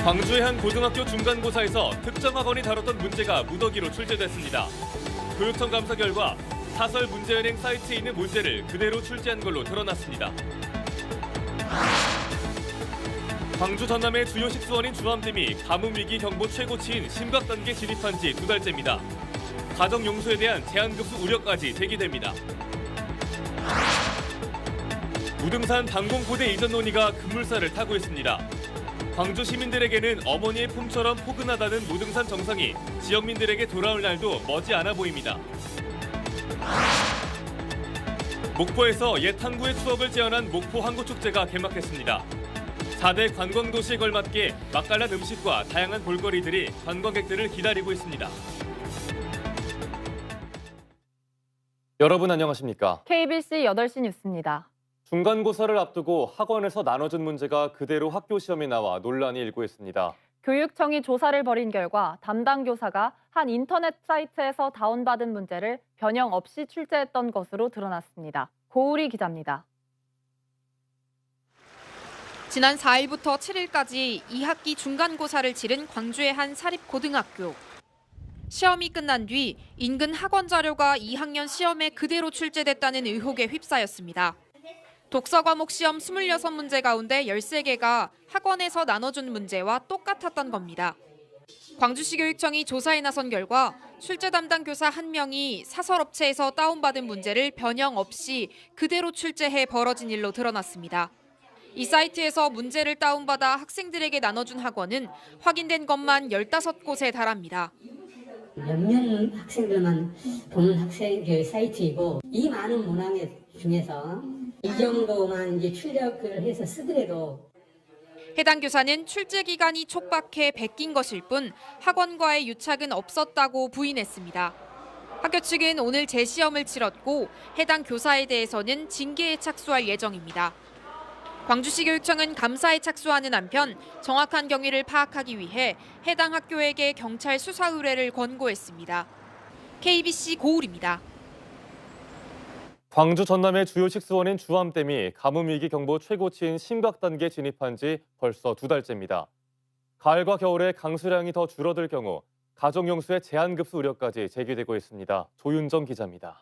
광주의 한 고등학교 중간고사에서 특정 학원이 다뤘던 문제가 무더기로 출제됐습니다. 교육청 감사 결과 사설 문제은행 사이트에 있는 문제를 그대로 출제한 걸로 드러났습니다. 광주 전남의 주요 식수원인 주암댐이 가뭄위기 경보 최고치인 심각 단계 진입한 지 2달째입니다. 가정용수에 대한 제한급수 우려까지 제기됩니다. 무등산 방공포대 이전 논의가 급물살을 타고 있습니다. 광주 시민들에게는 어머니의 품처럼 포근하다는 무등산 정상이 지역민들에게 돌아올 날도 머지않아 보입니다. 목포에서 옛 항구의 추억을 재현한 목포 항구축제가 개막했습니다. 4대 관광도시에 걸맞게 맛깔난 음식과 다양한 볼거리들이 관광객들을 기다리고 있습니다. 여러분 안녕하십니까? KBC 8시 뉴스입니다. 중간고사를 앞두고 학원에서 나눠준 문제가 그대로 학교 시험에 나와 논란이 일고 있습니다. 교육청이 조사를 벌인 결과 담당 교사가 한 인터넷 사이트에서 다운받은 문제를 변형 없이 출제했던 것으로 드러났습니다. 고우리 기자입니다. 지난 4일부터 7일까지 2학기 중간고사를 치른 광주의 한 사립고등학교. 시험이 끝난 뒤 인근 학원 자료가 2학년 시험에 그대로 출제됐다는 의혹에 휩싸였습니다. 독서 과목 시험 26문제 가운데 13개가 학원에서 나눠준 문제와 똑같았던 겁니다. 광주시 교육청이 조사에 나선 결과 출제 담당 교사 1명이 사설업체에서 다운받은 문제를 변형 없이 그대로 출제해 벌어진 일로 드러났습니다. 이 사이트에서 문제를 다운받아 학생들에게 나눠준 학원은 확인된 것만 15곳에 달합니다. 몇몇 학생들만 보는 학생 사이트이고 이 많은 문항 중에서 이 정도만 이제 출력을 해서 쓰더라도 해당 교사는 출제 기간이 촉박해 베낀 것일 뿐 학원과의 유착은 없었다고 부인했습니다. 학교 측은 오늘 재시험을 치렀고 해당 교사에 대해서는 징계에 착수할 예정입니다. 광주시 교육청은 감사에 착수하는 한편 정확한 경위를 파악하기 위해 해당 학교에게 경찰 수사 의뢰를 권고했습니다. KBC 고울입니다. 광주 전남의 주요 식수원인 주암댐이 가뭄위기 경보 최고치인 심각 단계에 진입한 지 벌써 2달째입니다. 가을과 겨울에 강수량이 더 줄어들 경우 가정용수의 제한급수 우려까지 제기되고 있습니다. 조윤정 기자입니다.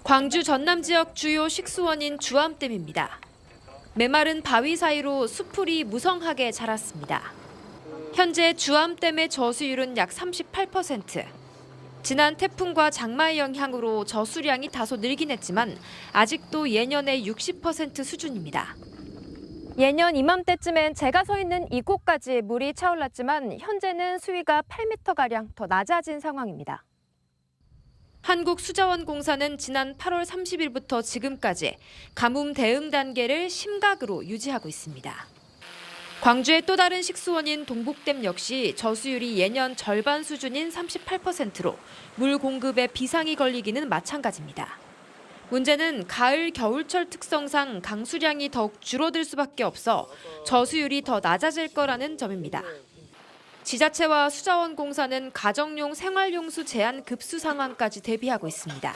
광주 전남 지역 주요 식수원인 주암댐입니다. 메마른 바위 사이로 수풀이 무성하게 자랐습니다. 현재 주암댐의 저수율은 약 38%. 지난 태풍과 장마의 영향으로 저수량이 다소 늘긴 했지만 아직도 예년의 60% 수준입니다. 예년 이맘때쯤엔 제가 서 있는 이곳까지 물이 차올랐지만 현재는 수위가 8m가량 더 낮아진 상황입니다. 한국수자원공사는 지난 8월 30일부터 지금까지 가뭄 대응 단계를 심각으로 유지하고 있습니다. 광주의 또 다른 식수원인 동북댐 역시 저수율이 예년 절반 수준인 38%로 물 공급에 비상이 걸리기는 마찬가지입니다. 문제는 가을, 겨울철 특성상 강수량이 더욱 줄어들 수밖에 없어 저수율이 더 낮아질 거라는 점입니다. 지자체와 수자원공사는 가정용 생활용수 제한 급수 상황까지 대비하고 있습니다.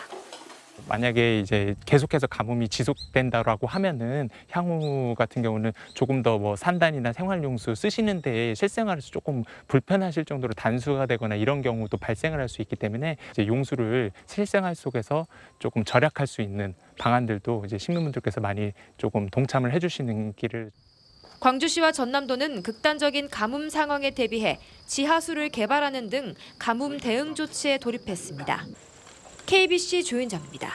만약에 이제 계속해서 가뭄이 지속된다라고 하면은 향후 같은 경우는 조금 더 뭐 산단이나 생활용수 쓰시는데 실생활에서 조금 불편하실 정도로 단수가 되거나 이런 경우도 발생을 할 수 있기 때문에 이제 용수를 실생활 속에서 조금 절약할 수 있는 방안들도 이제 시민분들께서 많이 조금 동참을 해주시는 길을. 광주시와 전남도는 극단적인 가뭄 상황에 대비해 지하수를 개발하는 등 가뭄 대응 조치에 돌입했습니다. KBC 조윤정입니다.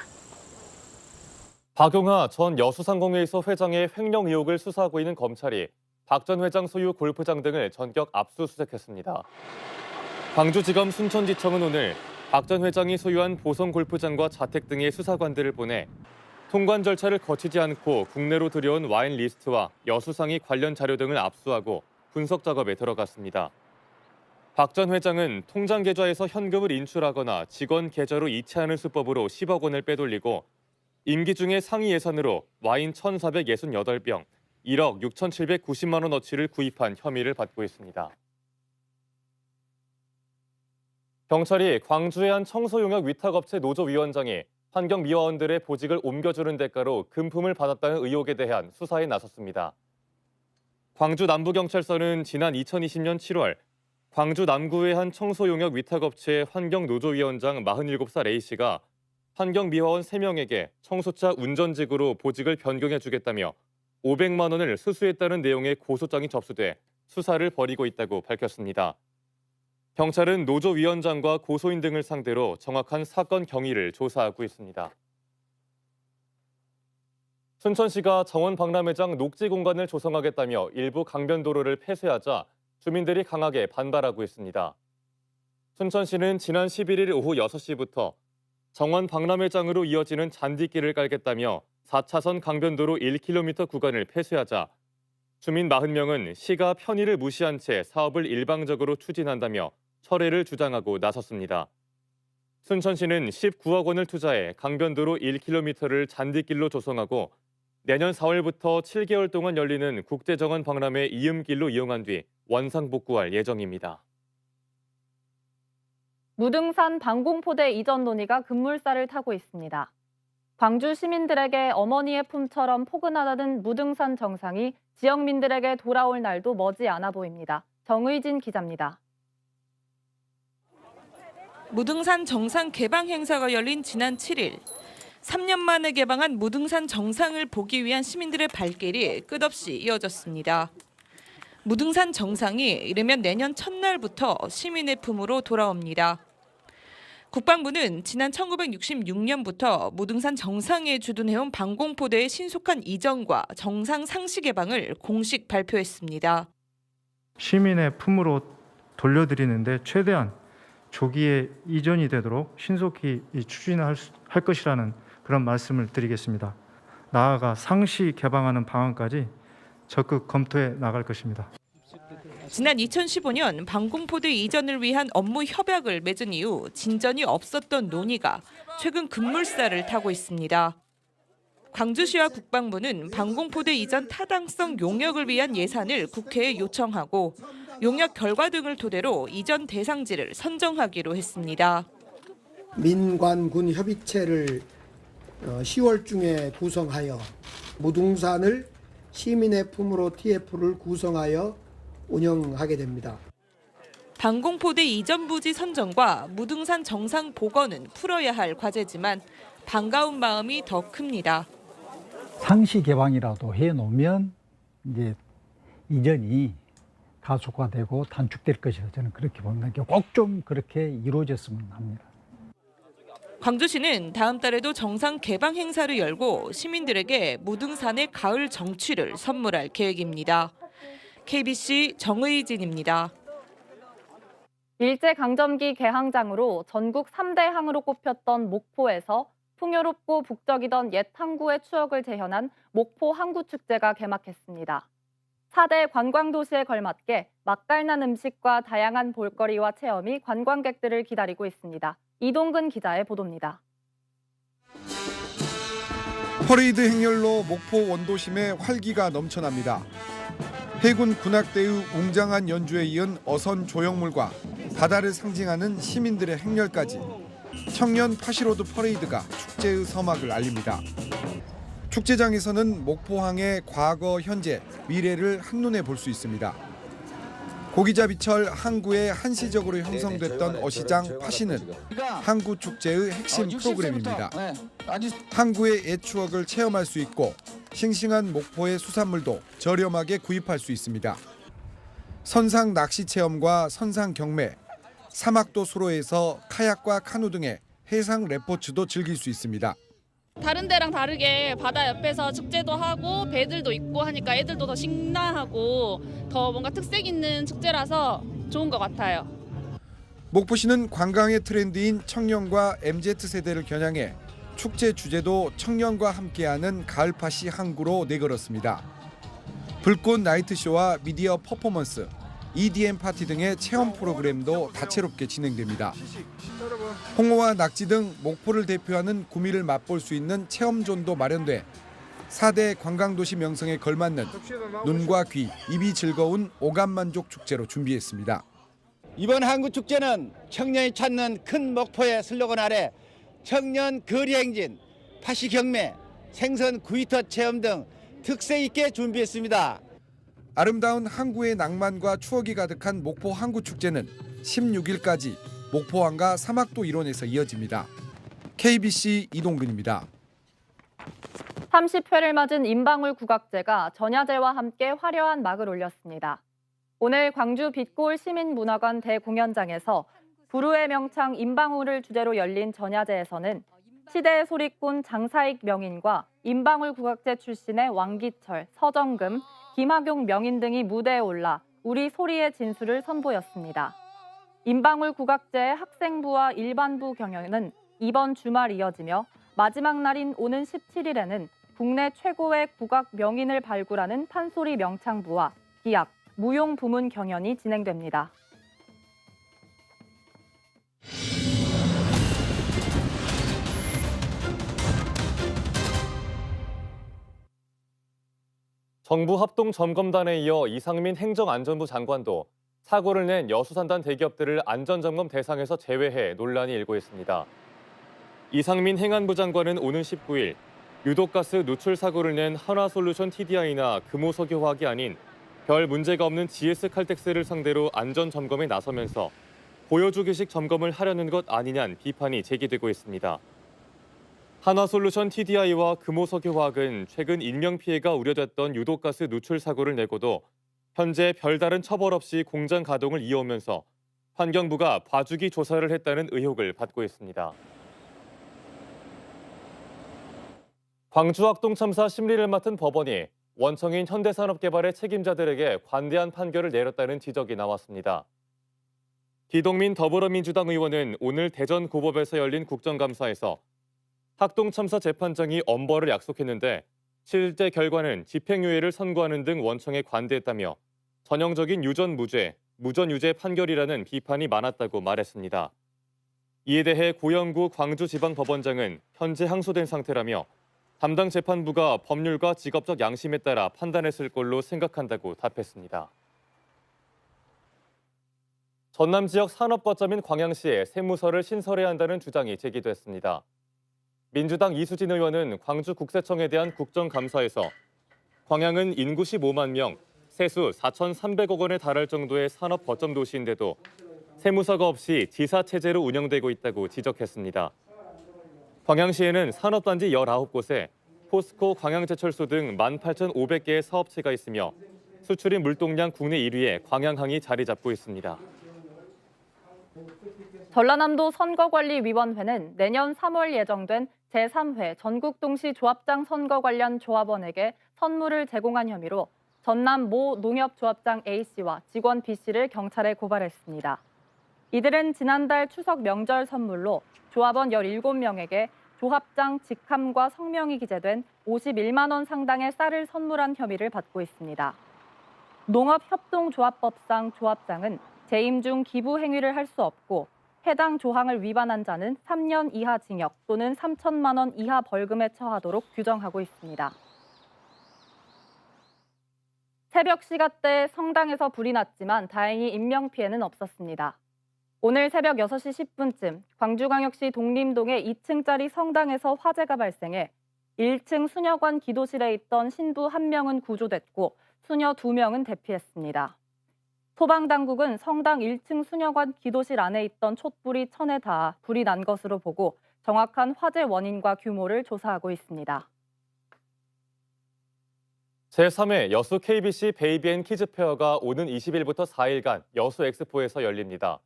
박용하 전 여수상공회의소 회장의 횡령 의혹을 수사하고 있는 검찰이 박 전 회장 소유 골프장 등을 전격 압수수색했습니다. 광주지검 순천지청은 오늘 박 전 회장이 소유한 보성 골프장과 자택 등의 수사관들을 보내 통관 절차를 거치지 않고 국내로 들여온 와인 리스트와 여수상이 관련 자료 등을 압수하고 분석 작업에 들어갔습니다. 박 전 회장은 통장 계좌에서 현금을 인출하거나 직원 계좌로 이체하는 수법으로 10억 원을 빼돌리고 임기 중에 상위 예산으로 와인 1,468병, 1억 6,790만 원어치를 구입한 혐의를 받고 있습니다. 경찰이 광주의 한 청소용역 위탁업체 노조위원장이 환경미화원들의 보직을 옮겨주는 대가로 금품을 받았다는 의혹에 대한 수사에 나섰습니다. 광주 남부경찰서는 지난 2020년 7월 광주 남구의 한 청소용역 위탁업체 환경노조위원장 47살 A씨가 환경미화원 3명에게 청소차 운전직으로 보직을 변경해주겠다며 500만 원을 수수했다는 내용의 고소장이 접수돼 수사를 벌이고 있다고 밝혔습니다. 경찰은 노조위원장과 고소인 등을 상대로 정확한 사건 경위를 조사하고 있습니다. 순천시가 정원 박람회장 녹지 공간을 조성하겠다며 일부 강변도로를 폐쇄하자 주민들이 강하게 반발하고 있습니다. 순천시는 지난 11일 오후 6시부터 정원 박람회장으로 이어지는 잔디길을 깔겠다며 4차선 강변도로 1km 구간을 폐쇄하자 주민 40명은 시가 편의를 무시한 채 사업을 일방적으로 추진한다며 철회를 주장하고 나섰습니다. 순천시는 19억 원을 투자해 강변도로 1km를 잔디길로 조성하고 내년 4월부터 7개월 동안 열리는 국제정원 박람회 이음길로 이용한 뒤 원상복구할 예정입니다. 무등산 방공포대 이전 논의가 급물살을 타고 있습니다. 광주 시민들에게 어머니의 품처럼 포근하다는 무등산 정상이 지역민들에게 돌아올 날도 머지 않아 보입니다. 정의진 기자입니다. 무등산 정상 개방 행사가 열린 지난 7일. 3년 만에 개방한 무등산 정상을 보기 위한 시민들의 발길이 끝없이 이어졌습니다. 무등산 정상이 이르면 내년 첫날부터 시민의 품으로 돌아옵니다. 국방부는 지난 1966년부터 무등산 정상에 주둔해온 방공포대의 신속한 이전과 정상 상시 개방을 공식 발표했습니다. 시민의 품으로 돌려드리는데 최대한 조기에 이전이 되도록 신속히 추진할 것이라는 그런 말씀을 드리겠습니다. 나아가 상시 개방하는 방안까지 적극 검토해 나갈 것입니다. 지난 2015년 방공포대 이전을 위한 업무 협약을 맺은 이후 진전이 없었던 논의가 최근 급물살을 타고 있습니다. 광주시와 국방부는 방공포대 이전 타당성 용역을 위한 예산을 국회에 요청하고 용역 결과 등을 토대로 이전 대상지를 선정하기로 했습니다. 민관군 협의체를 10월 중에 구성하여 무등산을 시민의 품으로 TF를 구성하여 운영하게 됩니다. 방공포대 이전 부지 선정과 무등산 정상 복원은 풀어야 할 과제지만 반가운 마음이 더 큽니다. 상시 개방이라도 해놓으면 이제 이전이 가속화되고 단축될 것이라 저는 그렇게 봅니다. 꼭 좀 그렇게 이루어졌으면 합니다. 광주시는 다음 달에도 정상 개방 행사를 열고 시민들에게 무등산의 가을 정취를 선물할 계획입니다. KBC 정의진입니다. 일제강점기 개항장으로 전국 3대 항으로 꼽혔던 목포에서 풍요롭고 북적이던 옛 항구의 추억을 재현한 목포 항구축제가 개막했습니다. 4대 관광도시에 걸맞게 맛깔난 음식과 다양한 볼거리와 체험이 관광객들을 기다리고 있습니다. 이동근 기자의 보도입니다. 퍼레이드 행렬로 목포 원도심에 활기가 넘쳐납니다. 해군 군악대의 웅장한 연주에 이은 어선 조형물과 바다를 상징하는 시민들의 행렬까지 청년 파시로드 퍼레이드가 축제의 서막을 알립니다. 축제장에서는 목포항의 과거, 현재, 미래를 한눈에 볼 수 있습니다. 고기자비철 항구에 한시적으로 형성됐던 어시장 파시는 항구 축제의 핵심 프로그램입니다. 항구의 옛 추억을 체험할 수 있고 싱싱한 목포의 수산물도 저렴하게 구입할 수 있습니다. 선상 낚시 체험과 선상 경매, 사막도 수로에서 카약과 카누 등의 해상 레포츠도 즐길 수 있습니다. 다른 데랑 다르게 바다 옆에서 축제도 하고 배들도 있고 하니까 애들도 더 신나하고 더 뭔가 특색 있는 축제라서 좋은 것 같아요. 목포시는 관광의 트렌드인 청년과 MZ세대를 겨냥해 축제 주제도 청년과 함께하는 가을파시 항구로 내걸었습니다. 불꽃 나이트쇼와 미디어 퍼포먼스, EDM 파티 등의 체험 프로그램도 다채롭게 진행됩니다. 홍어와 낙지 등 목포를 대표하는 구미를 맛볼 수 있는 체험존도 마련돼 4대 관광도시 명성에 걸맞는 눈과 귀, 입이 즐거운 오감만족 축제로 준비했습니다. 이번 항구축제는 청년이 찾는 큰 목포의 슬로건 아래 청년 거리 행진, 파시 경매, 생선 구이터 체험 등 특색 있게 준비했습니다. 아름다운 항구의 낭만과 추억이 가득한 목포 항구축제는 16일까지 목포항과 사막도 일원에서 이어집니다. KBC 이동근입니다. 30회를 맞은 임방울 국악제가 전야제와 함께 화려한 막을 올렸습니다. 오늘 광주 빛골 시민문화관 대공연장에서 부르의 명창 임방울을 주제로 열린 전야제에서는 시대의 소리꾼 장사익 명인과 임방울 국악제 출신의 왕기철, 서정금, 김학용 명인 등이 무대에 올라 우리 소리의 진수를 선보였습니다. 임방울 국악제의 학생부와 일반부 경연은 이번 주말 이어지며 마지막 날인 오는 17일에는 국내 최고의 국악 명인을 발굴하는 판소리 명창부와 기악, 무용 부문 경연이 진행됩니다. 정부 합동점검단에 이어 이상민 행정안전부 장관도 사고를 낸 여수산단 대기업들을 안전점검 대상에서 제외해 논란이 일고 있습니다. 이상민 행안부 장관은 오는 19일 유독가스 누출 사고를 낸 한화솔루션 TDI나 금호석유화학이 아닌 별 문제가 없는 GS칼텍스를 상대로 안전점검에 나서면서 보여주기식 점검을 하려는 것 아니냐는 비판이 제기되고 있습니다. 한화솔루션 TDI와 금호석유화학은 최근 인명피해가 우려됐던 유독가스 누출 사고를 내고도 현재 별다른 처벌 없이 공장 가동을 이어오면서 환경부가 봐주기 조사를 했다는 의혹을 받고 있습니다. 광주 학동 참사 심리를 맡은 법원이 원청인 현대산업개발의 책임자들에게 관대한 판결을 내렸다는 지적이 나왔습니다. 기동민 더불어민주당 의원은 오늘 대전고법에서 열린 국정감사에서 학동 참사 재판장이 엄벌을 약속했는데 실제 결과는 집행유예를 선고하는 등 원청에 관대했다며 전형적인 유전무죄, 무전유죄 판결이라는 비판이 많았다고 말했습니다. 이에 대해 고영구 광주지방법원장은 현재 항소된 상태라며 담당 재판부가 법률과 직업적 양심에 따라 판단했을 걸로 생각한다고 답했습니다. 전남 지역 산업거점인 광양시에 세무서를 신설해야 한다는 주장이 제기됐습니다. 민주당 이수진 의원은 광주국세청에 대한 국정감사에서 광양은 인구 15만 명, 세수 4,300억 원에 달할 정도의 산업 거점 도시인데도 세무서가 없이 지사체제로 운영되고 있다고 지적했습니다. 광양시에는 산업단지 19곳에 포스코, 광양제철소 등 18,500개의 사업체가 있으며 수출입 물동량 국내 1위에 광양항이 자리 잡고 있습니다. 전라남도 선거관리위원회는 내년 3월 예정된 제3회 전국동시조합장 선거 관련 조합원에게 선물을 제공한 혐의로 전남 모 농협조합장 A씨와 직원 B씨를 경찰에 고발했습니다. 이들은 지난달 추석 명절 선물로 조합원 17명에게 조합장 직함과 성명이 기재된 51만 원 상당의 쌀을 선물한 혐의를 받고 있습니다. 농업협동조합법상 조합장은 재임 중 기부 행위를 할 수 없고 해당 조항을 위반한 자는 3년 이하 징역 또는 3천만 원 이하 벌금에 처하도록 규정하고 있습니다. 새벽 시간대 성당에서 불이 났지만 다행히 인명피해는 없었습니다. 오늘 새벽 6시 10분쯤 광주광역시 독림동의 2층짜리 성당에서 화재가 발생해 1층 수녀관 기도실에 있던 신부 1명은 구조됐고 수녀 2명은 대피했습니다. 소방당국은 성당 1층 수녀관 기도실 안에 있던 촛불이 천에 닿아 불이 난 것으로 보고 정확한 화재 원인과 규모를 조사하고 있습니다. 제3회 여수 KBC 베이비앤 키즈페어가 오는 20일부터 4일간 여수 엑스포에서 열립니다.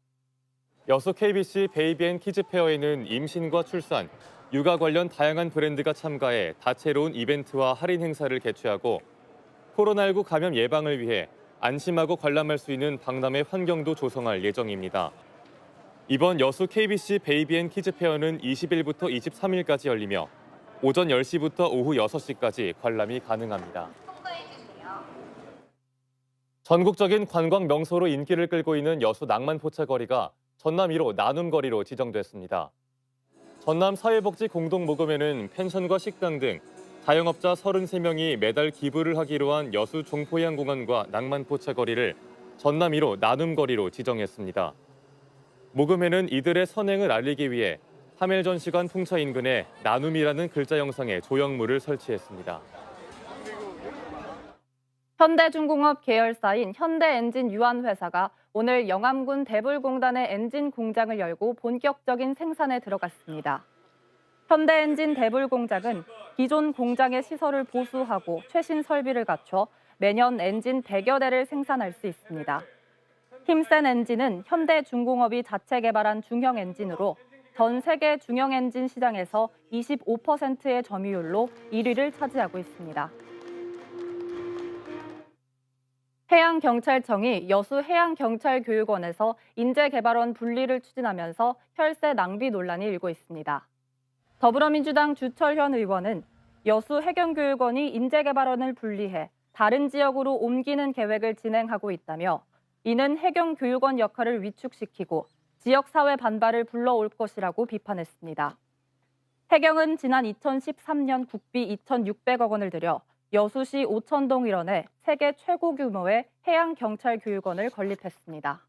여수 KBC 베이비앤 키즈페어에는 임신과 출산, 육아 관련 다양한 브랜드가 참가해 다채로운 이벤트와 할인 행사를 개최하고 코로나19 감염 예방을 위해 안심하고 관람할 수 있는 박람회 환경도 조성할 예정입니다. 이번 여수 KBC 베이비앤 키즈페어는 20일부터 23일까지 열리며 오전 10시부터 오후 6시까지 관람이 가능합니다. 전국적인 관광 명소로 인기를 끌고 있는 여수 낭만포차거리가 전남 1호 나눔거리로 지정됐습니다. 전남 사회복지공동모금회는 펜션과 식당 등 자영업자 33명이 매달 기부를 하기로 한 여수 종포해양공원과 낭만포차거리를 전남 1호 나눔거리로 지정했습니다. 모금회는 이들의 선행을 알리기 위해 하멜전시관 풍차 인근에 나눔이라는 글자 영상의 조형물을 설치했습니다. 현대중공업 계열사인 현대엔진 유한회사가 오늘 영암군 대불공단의 엔진 공장을 열고 본격적인 생산에 들어갔습니다. 현대엔진 대불공장은 기존 공장의 시설을 보수하고 최신 설비를 갖춰 매년 엔진 100여 대를 생산할 수 있습니다. 힘센 엔진은 현대중공업이 자체 개발한 중형 엔진으로 전 세계 중형 엔진 시장에서 25%의 점유율로 1위를 차지하고 있습니다. 해양경찰청이 여수 해양경찰교육원에서 인재개발원 분리를 추진하면서 혈세 낭비 논란이 일고 있습니다. 더불어민주당 주철현 의원은 여수 해경교육원이 인재개발원을 분리해 다른 지역으로 옮기는 계획을 진행하고 있다며 이는 해경교육원 역할을 위축시키고 지역사회 반발을 불러올 것이라고 비판했습니다. 해경은 지난 2013년 국비 2,600억 원을 들여 여수시 오천동 일원에 세계 최고 규모의 해양경찰교육원을 건립했습니다.